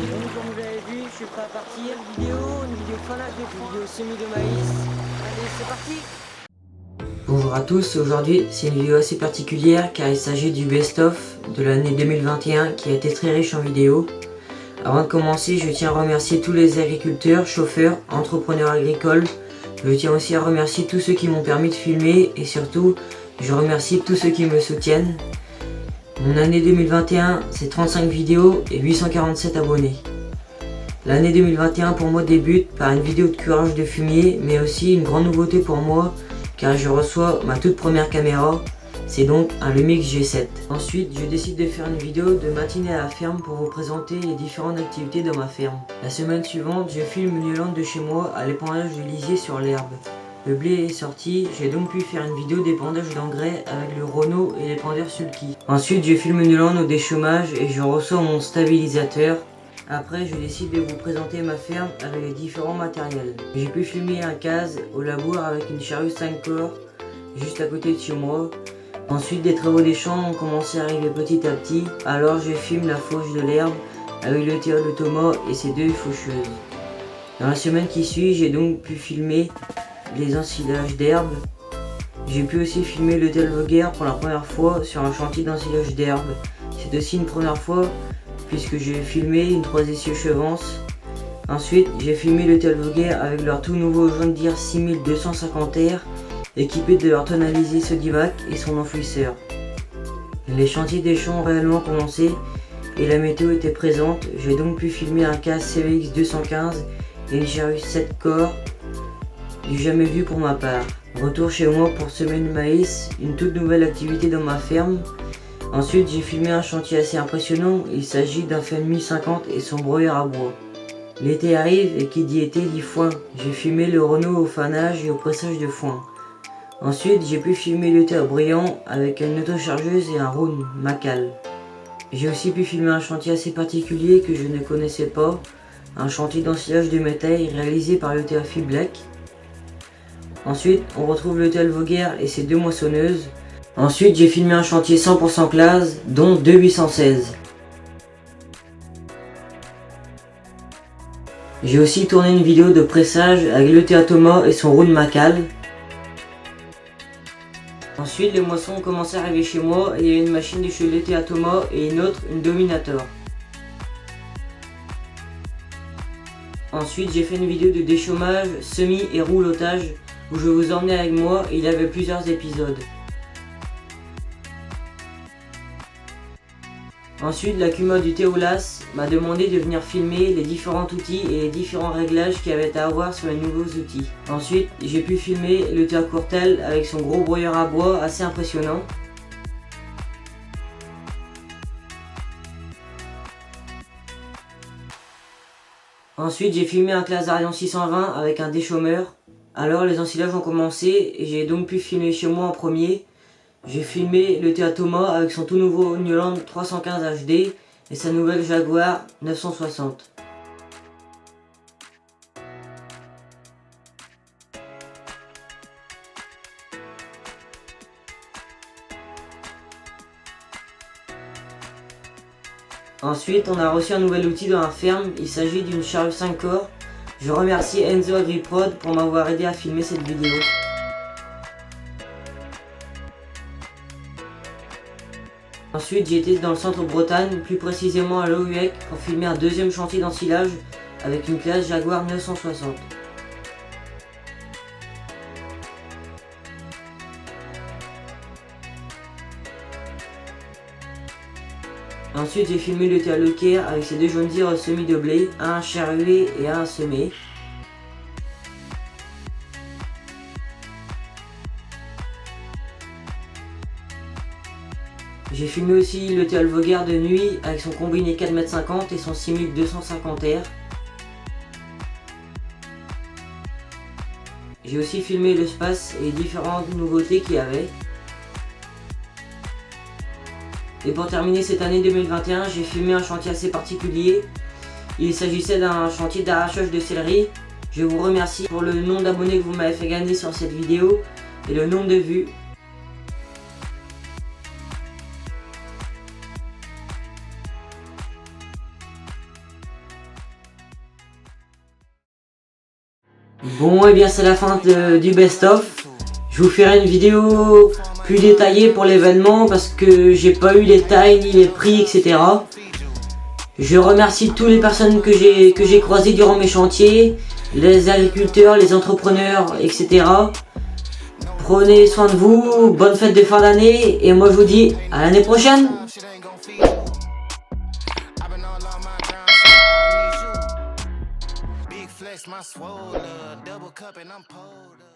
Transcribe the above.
Donc comme vous l'avez vu, je suis prêt à partir. Une vidéo fanage de foin, une vidéo semis de maïs. Allez, c'est parti. Bonjour à tous, aujourd'hui c'est une vidéo assez particulière car il s'agit du best-of de l'année 2021 qui a été très riche en vidéos. Avant de commencer, je tiens à remercier tous les agriculteurs, chauffeurs, entrepreneurs agricoles. Je tiens aussi à remercier tous ceux qui m'ont permis de filmer et surtout, je remercie tous ceux qui me soutiennent. Mon année 2021, c'est 35 vidéos et 847 abonnés. L'année 2021 pour moi débute par une vidéo de curage de fumier, mais aussi une grande nouveauté pour moi car je reçois ma toute première caméra, c'est donc un Lumix G7. Ensuite, je décide de faire une vidéo de matinée à la ferme pour vous présenter les différentes activités dans ma ferme. La semaine suivante, je filme une lande de chez moi à l'épandage de lisier sur l'herbe. Le blé est sorti, j'ai donc pu faire une vidéo d'épandage d'engrais avec le Renault et l'épandeur Sulky. Ensuite, je filme une lande au déchômage et je reçois mon stabilisateur. Après, je décide de vous présenter ma ferme avec les différents matériels. J'ai pu filmer un case au labour avec une charrue 5 corps juste à côté de chez moi. Ensuite, des travaux des champs ont commencé à arriver petit à petit, alors je filme la fauche de l'herbe avec le tir de Thomas et ses deux faucheuses. Dans la semaine qui suit, j'ai donc pu filmer les ensilages d'herbe. J'ai pu aussi filmer le Telvoguer pour la première fois sur un chantier d'ensilage d'herbe. C'est aussi une première fois puisque j'ai filmé une 3 essieux Chevance. Ensuite, j'ai filmé le Telvoguer avec leur tout nouveau John Deere 6250R équipé de leur tonalisé Sodivac et son enfouisseur. Les chantiers des champs ont réellement commencé et la météo était présente. J'ai donc pu filmer un CAS CVX 215 et une charrue 7 corps du jamais vu pour ma part. Retour chez moi pour semer le maïs, une toute nouvelle activité dans ma ferme. Ensuite, j'ai filmé un chantier assez impressionnant, il s'agit d'un Fendt 1050 et son broyeur à bois. L'été arrive et qui dit été dit foin. J'ai filmé le Renault au fanage et au pressage de foin. Ensuite, j'ai pu filmer le terre brillant avec une autochargeuse et un Rhône Macal. J'ai aussi pu filmer un chantier assez particulier que je ne connaissais pas, un chantier d'ensilage de métal réalisé par le TFI Black. Ensuite, on retrouve le Telvoguer et ses deux moissonneuses. Ensuite, j'ai filmé un chantier 100% classe, dont 2 816. J'ai aussi tourné une vidéo de pressage avec le Thomas et son Rhône Macal. Ensuite, les moissons ont commencé à arriver chez moi et il y a une machine de chez Lété à Thomas et une autre, une Dominator. Ensuite, j'ai fait une vidéo de déchômage, semis et roulotage où je vous emmenais avec moi et il y avait plusieurs épisodes. Ensuite, la Cuma du Théolas m'a demandé de venir filmer les différents outils et les différents réglages qu'il y avait à avoir sur les nouveaux outils. Ensuite, j'ai pu filmer le Théa Courtel avec son gros broyeur à bois assez impressionnant. Ensuite, j'ai filmé un Clasarion 620 avec un déchômeur. Alors, les ensilages ont commencé et j'ai donc pu filmer chez moi en premier. J'ai filmé le Théa Thomas avec son tout nouveau Newland 315 HD et sa nouvelle Jaguar 960. Ensuite, on a reçu un nouvel outil dans la ferme, il s'agit d'une charrue 5 corps. Je remercie Enzo AgriProd pour m'avoir aidé à filmer cette vidéo. Ensuite, j'ai été dans le centre Bretagne, plus précisément à Lohuec, pour filmer un deuxième chantier d'ensilage avec une classe Jaguar 960. Ensuite, j'ai filmé le Théa Leclerc avec ses deux John Deere semis de blé, un charrué et un semé. J'ai filmé aussi le Telvoguer de nuit avec son combiné 4,50 m et son 6250R. J'ai aussi filmé le space et les différentes nouveautés qu'il y avait. Et pour terminer cette année 2021, j'ai filmé un chantier assez particulier. Il s'agissait d'un chantier d'arrachage de céleri. Je vous remercie pour le nombre d'abonnés que vous m'avez fait gagner sur cette vidéo et le nombre de vues. Bon, et bien c'est la fin du best-of. Je vous ferai une vidéo plus détaillée pour l'événement parce que j'ai pas eu les tailles ni les prix, etc. Je remercie toutes les personnes que j'ai croisées durant mes chantiers, les agriculteurs, les entrepreneurs, etc. Prenez soin de vous, bonne fête de fin d'année et moi je vous dis à l'année prochaine. My swole, double cup and I'm pulled up.